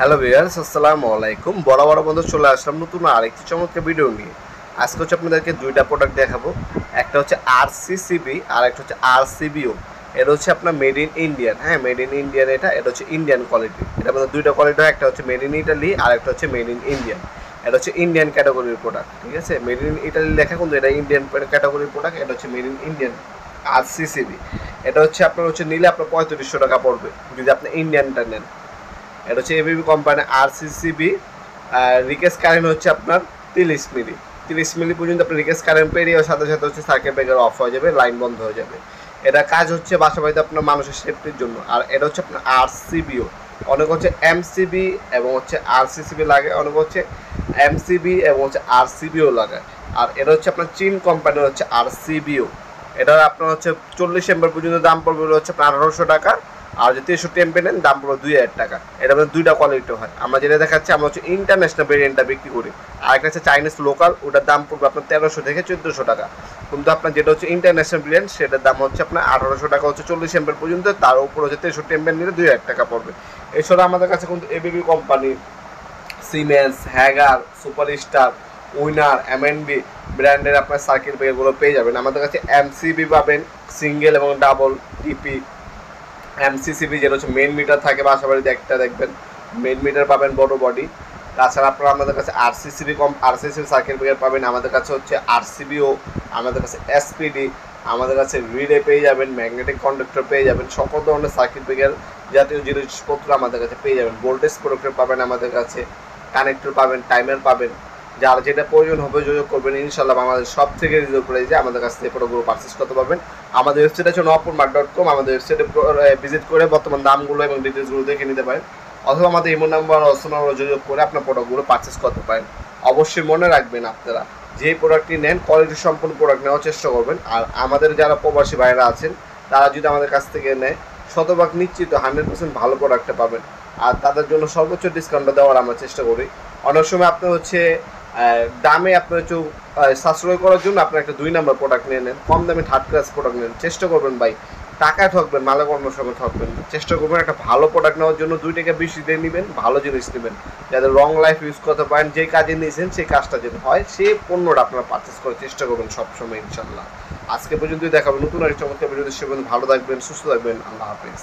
Hello viewers, আসসালামু আলাইকুম। বড় বড় বন্ধু চলে আসলাম নতুন আরেকটি চমৎকার ভিডিও নিয়ে। আজকে হচ্ছে আপনাদেরকে দুইটা প্রোডাক্ট দেখাবো। একটা হচ্ছে আরসিসিবি আর একটা হচ্ছে আরসিবিও। এটা হচ্ছে আপনার মেড ইন ইন্ডিয়ান। হ্যাঁ, মেড ইন ইন্ডিয়ান। এটা হচ্ছে ইন্ডিয়ান কোয়ালিটি। এটা মধ্যে দুইটা কোয়ালিটি হয়, একটা হচ্ছে মেড ইন ইটালি আর একটা হচ্ছে মেড ইন ইন্ডিয়ান। এটা হচ্ছে ইন্ডিয়ান ক্যাটাগরির প্রোডাক্ট, ঠিক আছে। মেড ইন ইটালি লেখা কিন্তু এটা ইন্ডিয়ান ক্যাটাগরির প্রোডাক্ট। এটা হচ্ছে মেড ইন ইন্ডিয়ান আরসিসিবি। এটা হচ্ছে আপনার নিলে আপনার 3500 টাকা পড়বে যদি আপনি ইন্ডিয়ানটা নেন। এটা হচ্ছে এবিবি কোম্পানি আরসিসিবি। রিকেস কারেন্ট হচ্ছে আপনার 30 মিলি। 30 মিলি পর্যন্ত আপনি রিকেস কারেন্ট পেরিয়ে সাথে সাথে হচ্ছে সার্কিট ব্রেকার অফ হয়ে যাবে, লাইন বন্ধ হয়ে যাবে। এটা কাজ হচ্ছে বাসা বাড়িতে আপনার মানুষের সেফটির জন্য। আর এটা হচ্ছে আপনার আরসিবিও। অনেক হচ্ছে এমসিবি এবং হচ্ছে আরসিসিবি লাগে, অনেক হচ্ছে এমসিবি এবং হচ্ছে আরসিবিও লাগে। আর এটা হচ্ছে আপনার চীন কোম্পানির হচ্ছে আরসিবিও। এটা আপনার হচ্ছে 40 এম্পিয়ার পর্যন্ত দাম পড়বে হচ্ছে আপনার 1800 টাকা। আর যদি 63 এমপি নেন দাম পড়বে 2000 টাকা। এটা মানে দুইটা কোয়ালিটি হয়। আমরা যেটা দেখাচ্ছি আমরা হচ্ছে ইন্টারন্যাশনাল ভেরিয়েন্টটা বিক্রি করি। আর একটা হচ্ছে চাইনিজ লোকাল, ওটার দাম পড়বে আপনার 1300 থেকে 1400 টাকা। কিন্তু আপনার যেটা হচ্ছে ইন্টারন্যাশনাল ভেরিয়েন্ট সেটার দাম হচ্ছে আপনার 1800 টাকা হচ্ছে 40 এমপিয়ার পর্যন্ত। তার উপর হচ্ছে 63 এমপিয়ার নিলে 2000 টাকা পড়বে। এছাড়া আমাদের কাছে কিন্তু ABB company, Siemens, Hager, superstar, winner, MNB ব্র্যান্ডের আপনার সার্কিট ব্রেকারগুলো পেয়ে যাবেন। আমাদের কাছে এমসিবি পাবেন, সিঙ্গেল এবং ডাবল টিপি। এমসিসিবি যেটা হচ্ছে মেন মিটার থাকে বাসা বাড়িতে একটা দেখবেন, মেন মিটার পাবেন বড় বডি। তাছাড়া আপনারা আমাদের কাছে আরসিসিবি সার্কিট ব্রেকার পাবেন। আমাদের কাছে হচ্ছে আরসিবিও, আমাদের কাছে এসপিডি, আমাদের কাছে রিলে পেয়ে যাবেন, ম্যাগনেটিক কন্ডাক্টর পেয়ে যাবেন। সকল ধরনের সার্কিট ব্রেকার জাতীয় জিনিসপত্র আমাদের কাছে পেয়ে যাবেন। ভোল্টেজ প্রোডাক্টর পাবেন আমাদের কাছে, কানেক্টর পাবেন, টাইমার পাবেন। যার যেটা প্রয়োজন হবে যোগাযোগ করবেন। ইনশাল্লাহ আমাদের সব থেকে রিজনেবল প্রাইসে আমাদের কাছ থেকে প্রোডাক্টগুলো পারচেস করতে পারবেন। আমাদের ওয়েবসাইট হচ্ছে nopurmark.com। আমাদের ওয়েবসাইটে ভিজিট করে বর্তমান দামগুলো এবং ডিটেলসগুলো দেখে নিতে পারেন, অথবা আমাদের ইমো নাম্বার অথবা যোগাযোগ করে আপনার প্রোডাক্টগুলো পারচেস করতে পারেন। অবশ্যই মনে রাখবেন, আপনারা যে প্রোডাক্টটি নেন কোয়ালিটি সম্পন্ন প্রোডাক্ট নেওয়ার চেষ্টা করবেন। আর আমাদের যারা প্রবাসী ভাইরা আছেন তারা যদি আমাদের কাছ থেকে নেয় শতভাগ নিশ্চিত 100% ভালো প্রোডাক্টটা পাবেন। আর তাদের জন্য সর্বোচ্চ ডিসকাউন্টটা দেওয়ার আমরা চেষ্টা করি। অনেক সময় আপনি হচ্ছে দামে আপনার একটু সাশ্রয় করার জন্য আপনার একটা 2 নম্বর প্রোডাক্ট নিয়ে নেন, কম দামে থার্ড ক্লাস প্রোডাক্ট নেন। চেষ্টা করবেন ভাই, টাকায় ঠকবেন, মালে কর্মের সময় ঠকবেন না। চেষ্টা করবেন একটা ভালো প্রোডাক্ট নেওয়ার জন্য 2 টাকা বেশি দিয়ে নেবেন, ভালো জিনিস নেবেন, যাতে লং লাইফ ইউজ করতে পারেন। যে কাজে নিয়েছেন সেই কাজটা যদি হয় সেই পণ্যটা আপনারা পারচেস করার চেষ্টা করবেন সবসময় ইনশাল্লাহ। আজকে পর্যন্তই দেখাবেন নতুন একটা চমৎকার ভিডিও। সে ভালো থাকবেন, সুস্থ থাকবেন। আল্লাহ হাফেজ।